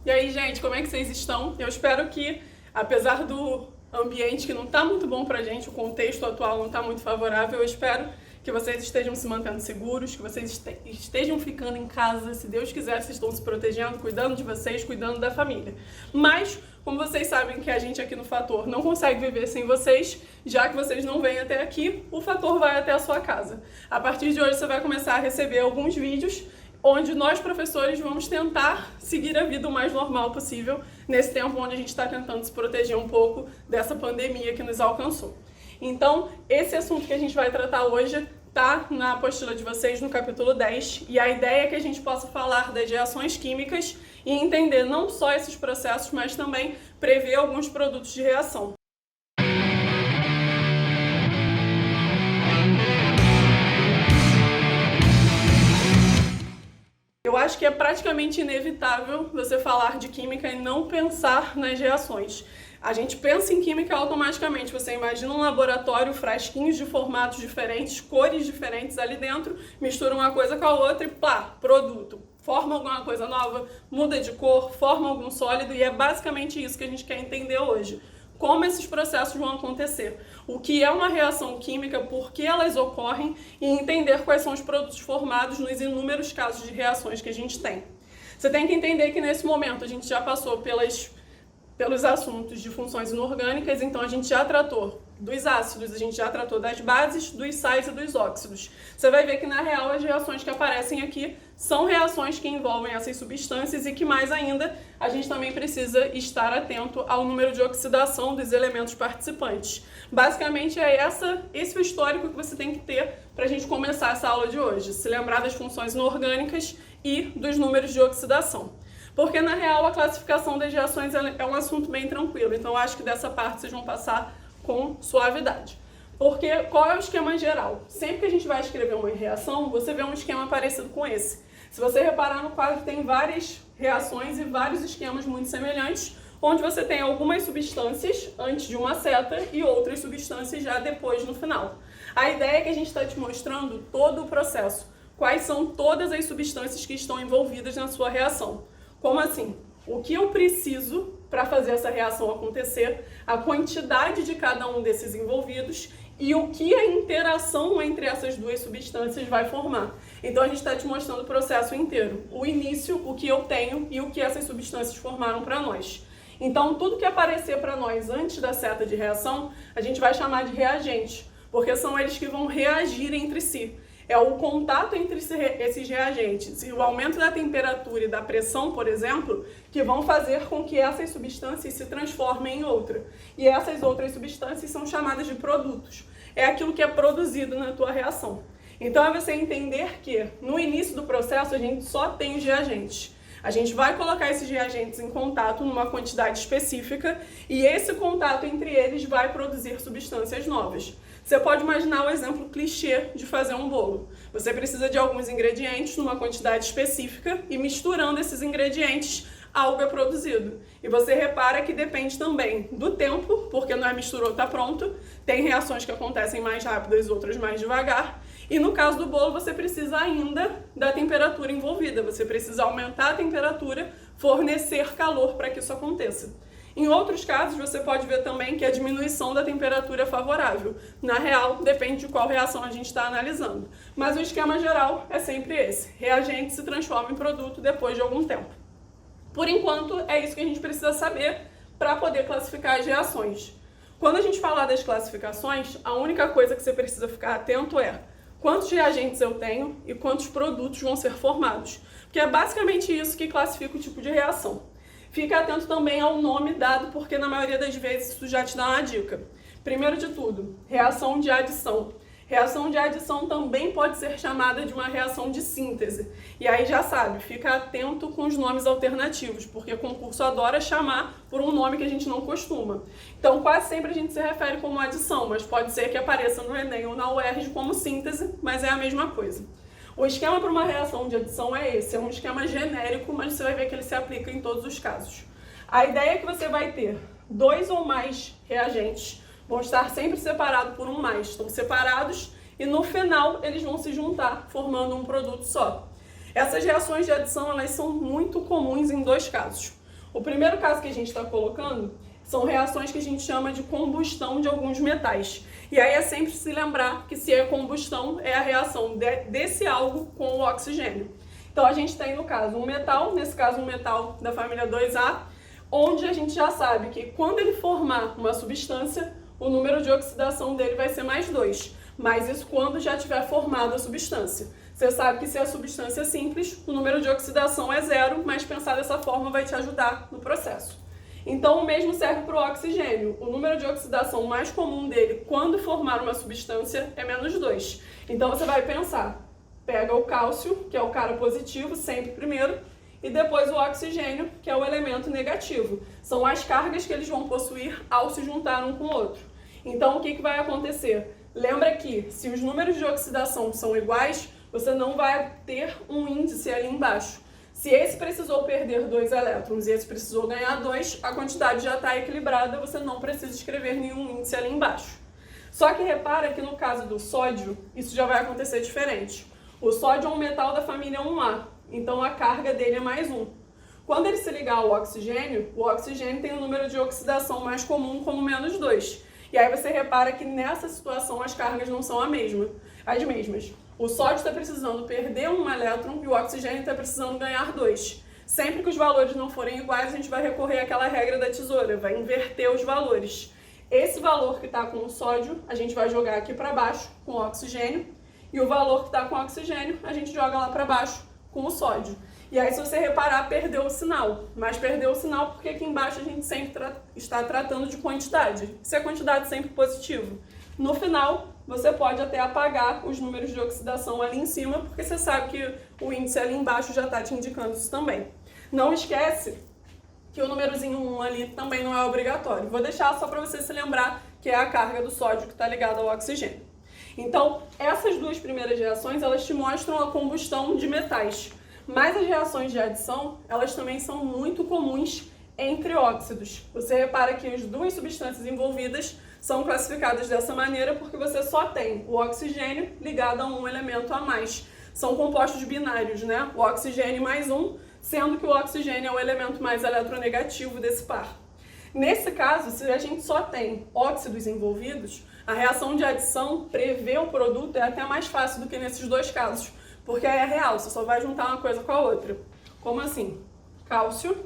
E aí, gente, como é que vocês estão? Eu espero que, apesar do ambiente que não está muito bom pra gente, o contexto atual não está muito favorável, eu espero que vocês estejam se mantendo seguros, que vocês estejam ficando em casa, se Deus quiser, vocês estão se protegendo, cuidando de vocês, cuidando da família. Mas, como vocês sabem que a gente aqui no Fator não consegue viver sem vocês, já que vocês não vêm até aqui, o Fator vai até a sua casa. A partir de hoje você vai começar a receber alguns vídeos onde nós, professores, vamos tentar seguir a vida o mais normal possível nesse tempo onde a gente está tentando se proteger um pouco dessa pandemia que nos alcançou. Então, esse assunto que a gente vai tratar hoje está na apostila de vocês no capítulo 10, e a ideia é que a gente possa falar das reações químicas e entender não só esses processos, mas também prever alguns produtos de reação. Eu acho que é praticamente inevitável você falar de química e não pensar nas reações. A gente pensa em química automaticamente, você imagina um laboratório, frasquinhos de formatos diferentes, cores diferentes ali dentro, mistura uma coisa com a outra e pá, produto. Forma alguma coisa nova, muda de cor, forma algum sólido e é basicamente isso que a gente quer entender hoje. Como esses processos vão acontecer, o que é uma reação química, por que elas ocorrem e entender quais são os produtos formados nos inúmeros casos de reações que a gente tem. Você tem que entender que nesse momento a gente já passou pelos assuntos de funções inorgânicas, então a gente já tratou dos ácidos, a gente já tratou das bases, dos sais e dos óxidos. Você vai ver que na real as reações que aparecem aqui são reações que envolvem essas substâncias e que mais ainda a gente também precisa estar atento ao número de oxidação dos elementos participantes. Basicamente é esse o histórico que você tem que ter para a gente começar essa aula de hoje, se lembrar das funções inorgânicas e dos números de oxidação. Porque na real a classificação das reações é um assunto bem tranquilo, então eu acho que dessa parte vocês vão passar com suavidade. Porque qual é o esquema geral? Sempre que a gente vai escrever uma reação, você vê um esquema parecido com esse. Se você reparar no quadro, tem várias reações e vários esquemas muito semelhantes, onde você tem algumas substâncias antes de uma seta e outras substâncias já depois no final. A ideia é que a gente está te mostrando todo o processo, quais são todas as substâncias que estão envolvidas na sua reação. Como assim? O que eu preciso para fazer essa reação acontecer, a quantidade de cada um desses envolvidos e o que a interação entre essas duas substâncias vai formar. Então a gente está te mostrando o processo inteiro, o início, o que eu tenho e o que essas substâncias formaram para nós. Então tudo que aparecer para nós antes da seta de reação, a gente vai chamar de reagente, porque são eles que vão reagir entre si. É o contato entre esses reagentes e o aumento da temperatura e da pressão, por exemplo, que vão fazer com que essas substâncias se transformem em outra. E essas outras substâncias são chamadas de produtos. É aquilo que é produzido na tua reação. Então é você entender que no início do processo a gente só tem os reagentes. A gente vai colocar esses reagentes em contato numa quantidade específica e esse contato entre eles vai produzir substâncias novas. Você pode imaginar o exemplo clichê de fazer um bolo. Você precisa de alguns ingredientes numa quantidade específica e misturando esses ingredientes, algo é produzido. E você repara que depende também do tempo, porque não é misturou, está pronto. Tem reações que acontecem mais rápidas, outras mais devagar. E no caso do bolo, você precisa ainda da temperatura envolvida. Você precisa aumentar a temperatura, fornecer calor para que isso aconteça. Em outros casos, você pode ver também que a diminuição da temperatura é favorável. Na real, depende de qual reação a gente está analisando. Mas o esquema geral é sempre esse. Reagente se transforma em produto depois de algum tempo. Por enquanto, é isso que a gente precisa saber para poder classificar as reações. Quando a gente falar das classificações, a única coisa que você precisa ficar atento é quantos reagentes eu tenho e quantos produtos vão ser formados. Porque é basicamente isso que classifica o tipo de reação. Fica atento também ao nome dado, porque na maioria das vezes isso já te dá uma dica. Primeiro de tudo, reação de adição. Reação de adição também pode ser chamada de uma reação de síntese. E aí já sabe, fica atento com os nomes alternativos, porque o concurso adora chamar por um nome que a gente não costuma. Então quase sempre a gente se refere como adição, mas pode ser que apareça no Enem ou na UERJ como síntese, mas é a mesma coisa. O esquema para uma reação de adição é esse, é um esquema genérico, mas você vai ver que ele se aplica em todos os casos. A ideia é que você vai ter 2 ou mais reagentes, vão estar sempre separados por um mais, estão separados e no final eles vão se juntar, formando um produto só. Essas reações de adição elas são muito comuns em 2 casos. O primeiro caso que a gente está colocando são reações que a gente chama de combustão de alguns metais. E aí é sempre se lembrar que se é combustão, é a reação desse algo com o oxigênio. Então a gente tem, no caso, um metal, nesse caso um metal da família 2A, onde a gente já sabe que quando ele formar uma substância, o número de oxidação dele vai ser mais 2. Mas isso quando já tiver formado a substância. Você sabe que se a substância é simples, o número de oxidação é 0, mas pensar dessa forma vai te ajudar no processo. Então o mesmo serve para o oxigênio. O número de oxidação mais comum dele quando formar uma substância é menos 2. Então você vai pensar, pega o cálcio, que é o cara positivo, sempre primeiro, e depois o oxigênio, que é o elemento negativo. São as cargas que eles vão possuir ao se juntar um com o outro. Então o que vai acontecer? Lembra que se os números de oxidação são iguais, você não vai ter um índice ali embaixo. Se esse precisou perder 2 elétrons e esse precisou ganhar 2, a quantidade já está equilibrada, você não precisa escrever nenhum índice ali embaixo. Só que repara que no caso do sódio, isso já vai acontecer diferente. O sódio é um metal da família 1A, então a carga dele é mais 1. Quando ele se ligar ao oxigênio, o oxigênio tem um número de oxidação mais comum como menos 2. E aí você repara que nessa situação as cargas não são as mesmas. O sódio está precisando perder 1 elétron e o oxigênio está precisando ganhar 2. Sempre que os valores não forem iguais, a gente vai recorrer àquela regra da tesoura, vai inverter os valores. Esse valor que está com o sódio, a gente vai jogar aqui para baixo com o oxigênio, e o valor que está com o oxigênio, a gente joga lá para baixo com o sódio. E aí, se você reparar, perdeu o sinal. Mas perdeu o sinal porque aqui embaixo a gente sempre está tratando de quantidade. Se a quantidade é sempre positiva. No final, você pode até apagar os números de oxidação ali em cima, porque você sabe que o índice ali embaixo já está te indicando isso também. Não esquece que o númerozinho 1 ali também não é obrigatório. Vou deixar só para você se lembrar que é a carga do sódio que está ligada ao oxigênio. Então, essas duas primeiras reações, elas te mostram a combustão de metais. Mas as reações de adição, elas também são muito comuns entre óxidos. Você repara que as duas substâncias envolvidas são classificadas dessa maneira porque você só tem o oxigênio ligado a um elemento a mais. São compostos binários, né? O oxigênio mais 1, sendo que o oxigênio é o elemento mais eletronegativo desse par. Nesse caso, se a gente só tem óxidos envolvidos, a reação de adição, prever o produto, é até mais fácil do que nesses dois casos, porque aí é real, você só vai juntar uma coisa com a outra. Como assim? Cálcio,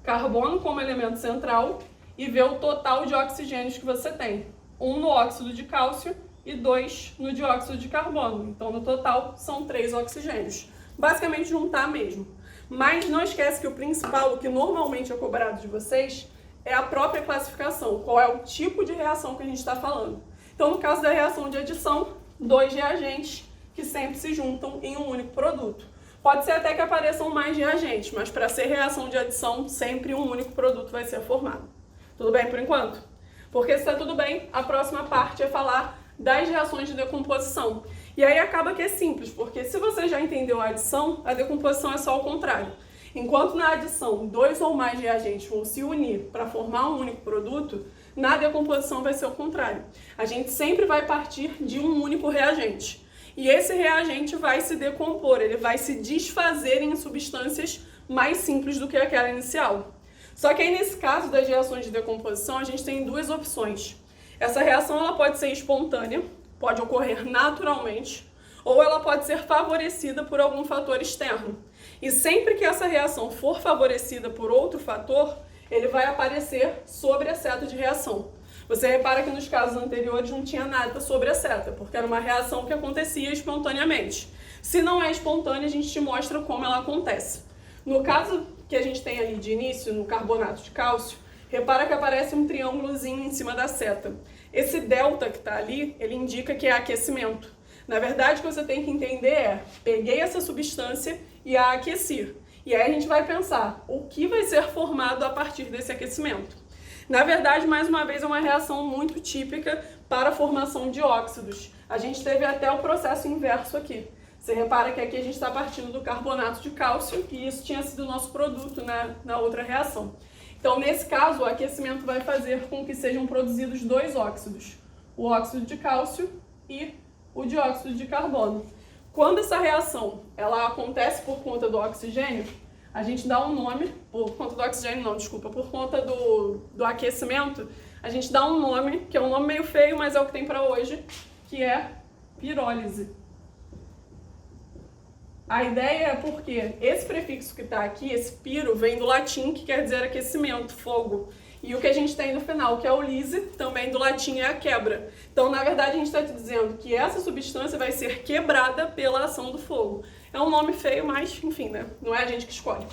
carbono como elemento central e ver o total de oxigênios que você tem. 1 no óxido de cálcio e 2 no dióxido de carbono. Então, no total, são 3 oxigênios. Basicamente, juntar mesmo. Mas não esquece que o principal, o que normalmente é cobrado de vocês, é a própria classificação. Qual é o tipo de reação que a gente está falando. Então, no caso da reação de adição, 2 reagentes que sempre se juntam em um único produto. Pode ser até que apareçam mais reagentes, mas para ser reação de adição, sempre um único produto vai ser formado. Tudo bem por enquanto? Porque se está tudo bem, a próxima parte é falar das reações de decomposição. E aí acaba que é simples, porque se você já entendeu a adição, a decomposição é só o contrário. Enquanto na adição 2 ou mais reagentes vão se unir para formar um único produto, na decomposição vai ser o contrário. A gente sempre vai partir de um único reagente. E esse reagente vai se decompor, ele vai se desfazer em substâncias mais simples do que aquela inicial. Só que aí nesse caso das reações de decomposição, a gente tem duas opções. Essa reação ela pode ser espontânea, pode ocorrer naturalmente, ou ela pode ser favorecida por algum fator externo. E sempre que essa reação for favorecida por outro fator, ele vai aparecer sobre a seta de reação. Você repara que nos casos anteriores não tinha nada sobre a seta, porque era uma reação que acontecia espontaneamente. Se não é espontânea, a gente te mostra como ela acontece. No caso que a gente tem ali de início, no carbonato de cálcio, repara que aparece um triângulozinho em cima da seta. Esse delta que está ali, ele indica que é aquecimento. Na verdade, o que você tem que entender é, peguei essa substância e a aqueci. E aí a gente vai pensar, o que vai ser formado a partir desse aquecimento? Na verdade, mais uma vez, é uma reação muito típica para a formação de óxidos. A gente teve até o processo inverso aqui. Você repara que aqui a gente está partindo do carbonato de cálcio e isso tinha sido o nosso produto na outra reação. Então, nesse caso, o aquecimento vai fazer com que sejam produzidos 2 óxidos. O óxido de cálcio e o dióxido de carbono. Quando essa reação ela acontece por conta do oxigênio, a gente dá um nome, por conta do oxigênio não, desculpa, por conta do aquecimento, a gente dá um nome, que é um nome meio feio, mas é o que tem para hoje, que é pirólise. A ideia é porque esse prefixo que está aqui, esse piro, vem do latim, que quer dizer aquecimento, fogo. E o que a gente tem no final, que é o lise, também do latim é a quebra. Então, na verdade, a gente está te dizendo que essa substância vai ser quebrada pela ação do fogo. É um nome feio, mas, enfim, né? Não é a gente que escolhe.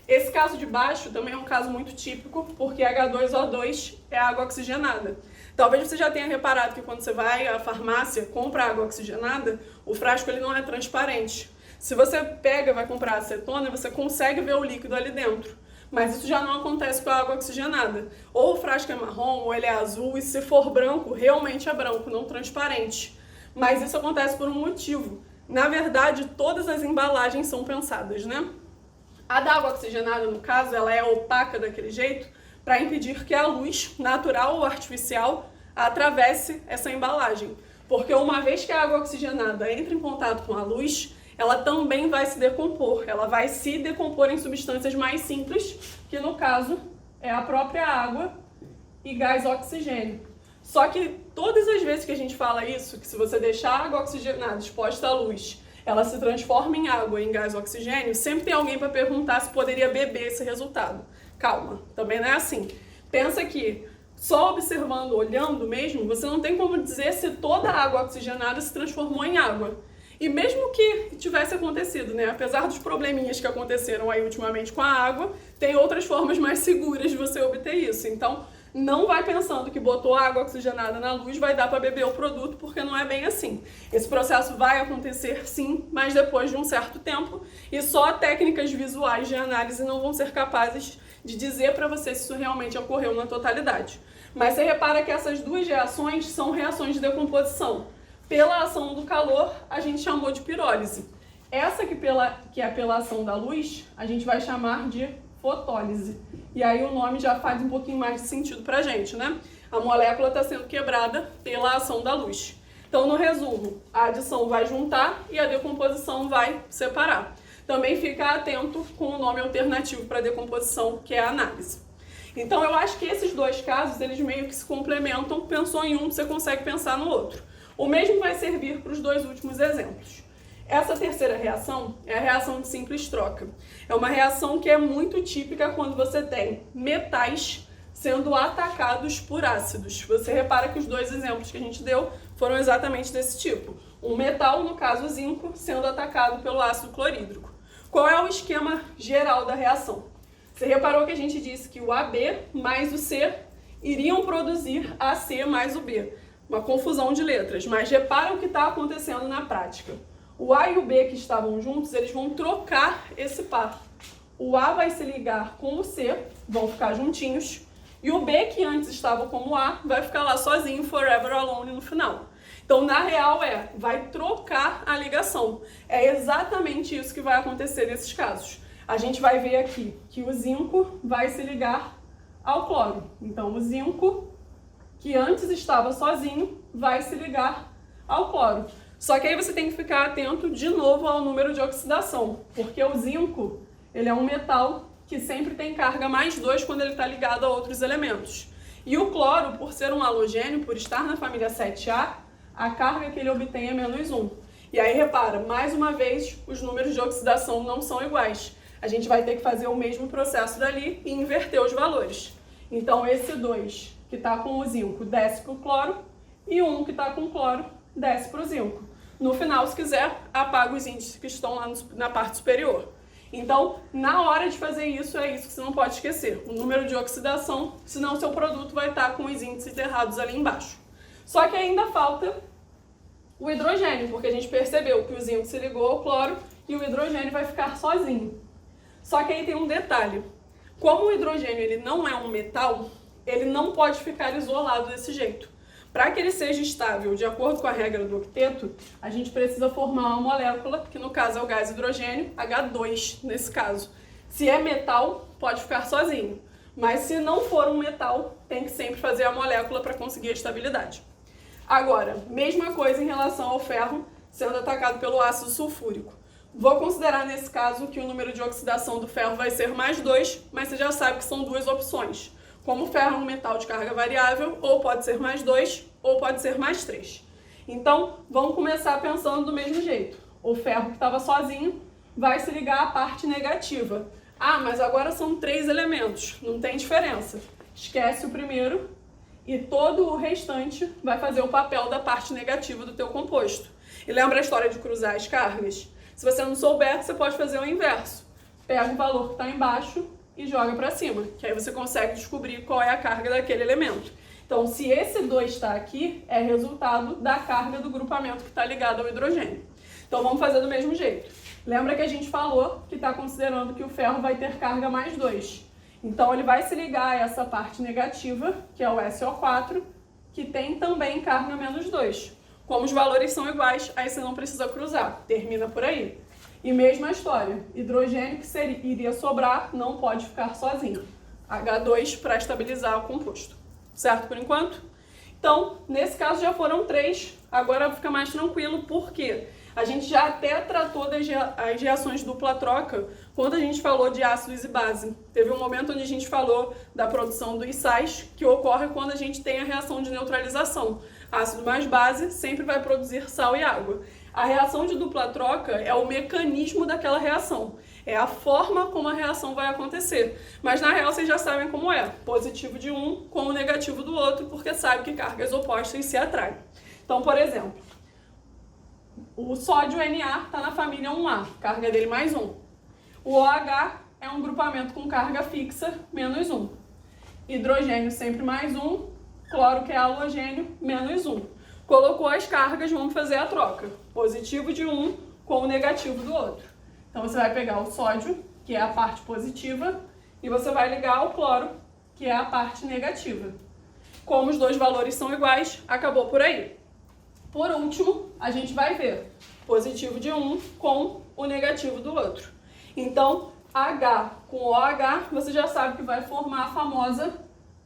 Esse caso de baixo também é um caso muito típico, porque H2O2 é água oxigenada. Talvez você já tenha reparado que quando você vai à farmácia, compra água oxigenada, o frasco ele não é transparente. Se você pega e vai comprar acetona, você consegue ver o líquido ali dentro. Mas isso já não acontece com a água oxigenada. Ou o frasco é marrom, ou ele é azul, e se for branco, realmente é branco, não transparente. Mas isso acontece por um motivo. Na verdade, todas as embalagens são pensadas, né? A da água oxigenada, no caso, ela é opaca daquele jeito para impedir que a luz, natural ou artificial, atravesse essa embalagem. Porque uma vez que a água oxigenada entra em contato com a luz, ela também vai se decompor. Ela vai se decompor em substâncias mais simples, que no caso é a própria água e gás oxigênio. Só que todas as vezes que a gente fala isso, que se você deixar a água oxigenada exposta à luz, ela se transforma em água e em gás oxigênio, sempre tem alguém para perguntar se poderia beber esse resultado. Calma, também não é assim. Pensa que só observando, olhando mesmo, você não tem como dizer se toda a água oxigenada se transformou em água. E mesmo que tivesse acontecido, né, apesar dos probleminhas que aconteceram aí ultimamente com a água, tem outras formas mais seguras de você obter isso. Então, não vai pensando que botou água oxigenada na luz, vai dar para beber o produto, porque não é bem assim. Esse processo vai acontecer sim, mas depois de um certo tempo, e só técnicas visuais de análise não vão ser capazes de dizer para você se isso realmente ocorreu na totalidade. Mas você repara que essas duas reações são reações de decomposição. Pela ação do calor, a gente chamou de pirólise. Essa que é pela ação da luz, a gente vai chamar de fotólise. E aí o nome já faz um pouquinho mais de sentido pra gente, né? A molécula está sendo quebrada pela ação da luz. Então, no resumo, a adição vai juntar e a decomposição vai separar. Também fica atento com o nome alternativo para decomposição, que é a análise. Então, eu acho que esses dois casos, eles meio que se complementam. Pensou em um, você consegue pensar no outro. O mesmo vai servir para os dois últimos exemplos. Essa terceira reação é a reação de simples troca. É uma reação que é muito típica quando você tem metais sendo atacados por ácidos. Você repara que os dois exemplos que a gente deu foram exatamente desse tipo. Um metal, no caso o zinco, sendo atacado pelo ácido clorídrico. Qual é o esquema geral da reação? Você reparou que a gente disse que o AB mais o C iriam produzir AC mais o B. Uma confusão de letras, mas repara o que está acontecendo na prática. O A e o B que estavam juntos, eles vão trocar esse par. O A vai se ligar com o C, vão ficar juntinhos, e o B, que antes estava como A, vai ficar lá sozinho, forever alone no final. Então, na real, vai trocar a ligação. É exatamente isso que vai acontecer nesses casos. A gente vai ver aqui que o zinco vai se ligar ao cloro. Então, o zinco, que antes estava sozinho, vai se ligar ao cloro. Só que aí você tem que ficar atento de novo ao número de oxidação, porque o zinco, ele é um metal que sempre tem carga mais 2 quando ele está ligado a outros elementos. E o cloro, por ser um halogênio, por estar na família 7A, a carga que ele obtém é menos 1. E aí repara, mais uma vez, os números de oxidação não são iguais. A gente vai ter que fazer o mesmo processo dali e inverter os valores. Então esse 2 que está com o zinco desce para o cloro e o 1 que está com o cloro desce para o zinco. No final, se quiser, apaga os índices que estão lá na parte superior. Então, na hora de fazer isso, é isso que você não pode esquecer. O número de oxidação, senão o seu produto vai estar com os índices errados ali embaixo. Só que ainda falta o hidrogênio, porque a gente percebeu que o zinco se ligou ao cloro e o hidrogênio vai ficar sozinho. Só que aí tem um detalhe. Como o hidrogênio ele não é um metal, ele não pode ficar isolado desse jeito. Para que ele seja estável, de acordo com a regra do octeto, a gente precisa formar uma molécula, que no caso é o gás hidrogênio, H2 nesse caso. Se é metal, pode ficar sozinho. Mas se não for um metal, tem que sempre fazer a molécula para conseguir a estabilidade. Agora, mesma coisa em relação ao ferro sendo atacado pelo ácido sulfúrico. Vou considerar nesse caso que o número de oxidação do ferro vai ser mais 2, mas você já sabe que são duas opções. Como o ferro é um metal de carga variável, ou pode ser mais 2, ou pode ser mais 3. Então, vamos começar pensando do mesmo jeito. O ferro que estava sozinho vai se ligar à parte negativa. Ah, mas agora são 3 elementos, não tem diferença. Esquece o primeiro e todo o restante vai fazer o papel da parte negativa do teu composto. E lembra a história de cruzar as cargas? Se você não souber, você pode fazer o inverso. Pega o valor que está embaixo e joga para cima, que aí você consegue descobrir qual é a carga daquele elemento. Então, se esse 2 está aqui, é resultado da carga do grupamento que está ligado ao hidrogênio. Então, vamos fazer do mesmo jeito. Lembra que a gente falou que está considerando que o ferro vai ter carga mais 2. Então, ele vai se ligar a essa parte negativa, que é o SO4, que tem também carga menos 2. Como os valores são iguais, aí você não precisa cruzar. Termina por aí. E mesma história. Hidrogênio que iria sobrar não pode ficar sozinho. H2 para estabilizar o composto. Certo por enquanto? Então, nesse caso já foram 3. Agora fica mais tranquilo, porque a gente já até tratou das reações dupla-troca quando a gente falou de ácidos e base. Teve um momento onde a gente falou da produção dos sais, que ocorre quando a gente tem a reação de neutralização. Ácido mais base sempre vai produzir sal e água. A reação de dupla-troca é o mecanismo daquela reação. É a forma como a reação vai acontecer. Mas na real vocês já sabem como é. Positivo de um com o negativo do outro, porque sabe que cargas opostas se atraem. Então, por exemplo, o sódio Na está na família 1A, carga dele mais 1. O OH é um grupamento com carga fixa, menos 1. Hidrogênio sempre mais 1, cloro que é halogênio, menos 1. Colocou as cargas, vamos fazer a troca. Positivo de um com o negativo do outro. Então você vai pegar o sódio, que é a parte positiva, e você vai ligar ao cloro, que é a parte negativa. Como os dois valores são iguais, acabou por aí. Por último, a gente vai ver positivo de um com o negativo do outro. Então, H com OH, você já sabe que vai formar a famosa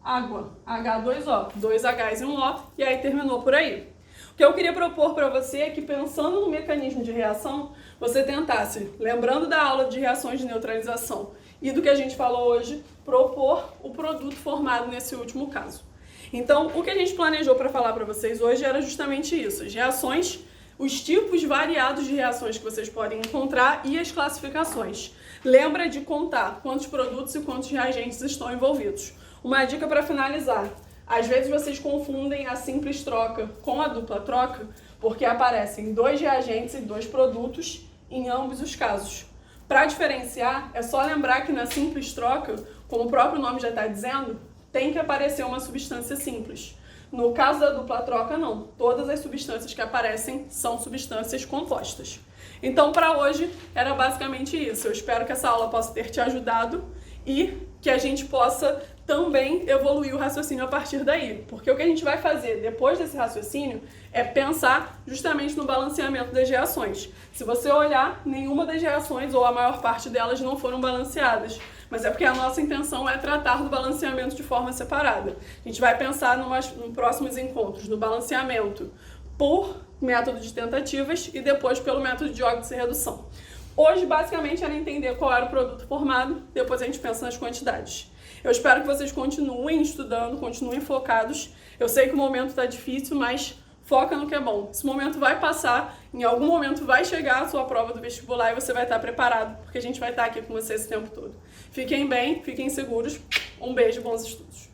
água, H2O, 2 Hs e 1 O, e aí terminou por aí. O que eu queria propor para você é que, pensando no mecanismo de reação, você tentasse, lembrando da aula de reações de neutralização e do que a gente falou hoje, propor o produto formado nesse último caso. Então, o que a gente planejou para falar para vocês hoje era justamente isso, as reações, os tipos variados de reações que vocês podem encontrar e as classificações. Lembra de contar quantos produtos e quantos reagentes estão envolvidos. Uma dica para finalizar. Às vezes vocês confundem a simples troca com a dupla troca, porque aparecem 2 reagentes e 2 produtos em ambos os casos. Para diferenciar, é só lembrar que na simples troca, como o próprio nome já está dizendo, tem que aparecer uma substância simples. No caso da dupla troca, não. Todas as substâncias que aparecem são substâncias compostas. Então, para hoje, era basicamente isso. Eu espero que essa aula possa ter te ajudado e que a gente possa também evoluir o raciocínio a partir daí. Porque o que a gente vai fazer depois desse raciocínio é pensar justamente no balanceamento das reações. Se você olhar, nenhuma das reações, ou a maior parte delas, não foram balanceadas. Mas é porque a nossa intenção é tratar do balanceamento de forma separada. A gente vai pensar em próximos encontros, no balanceamento por método de tentativas e depois pelo método de óxido e redução. Hoje, basicamente, era entender qual era o produto formado, depois a gente pensa nas quantidades. Eu espero que vocês continuem estudando, continuem focados. Eu sei que o momento está difícil, mas foca no que é bom. Esse momento vai passar, em algum momento vai chegar a sua prova do vestibular e você vai estar preparado, porque a gente vai estar aqui com você esse tempo todo. Fiquem bem, fiquem seguros. Um beijo e bons estudos.